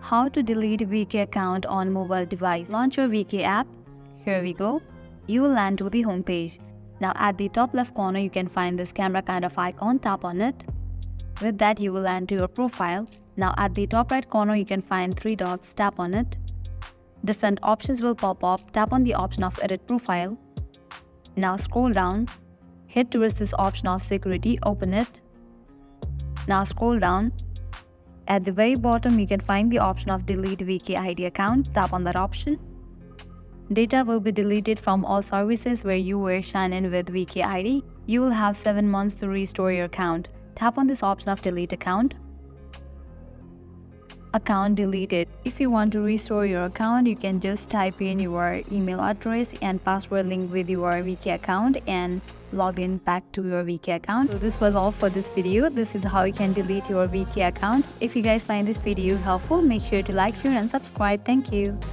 How to delete VK account on mobile device. Launch your VK app. Here we go. You will land to the home page. Now at the top left corner you can find this camera kind of icon. Tap on it. With that you will land to your profile. Now at the top right corner you can find 3 dots. Tap on it. Different options will pop up. Tap on the option of edit profile. Now scroll down. Hit towards this option of security. Open it. Now scroll down. At the very bottom you can find the option of delete VK ID account. Tap on that option. Data will be deleted from all services where you were signed in with VK ID. You will have 7 months to restore your account. Tap on this option of delete account. Account deleted. If you want to restore your account, you can just type in your email address and password link with your VK account and log in back to your VK account. So this was all for this video. This is how you can delete your VK account. If you guys find this video helpful, make sure to like, share and subscribe. Thank you.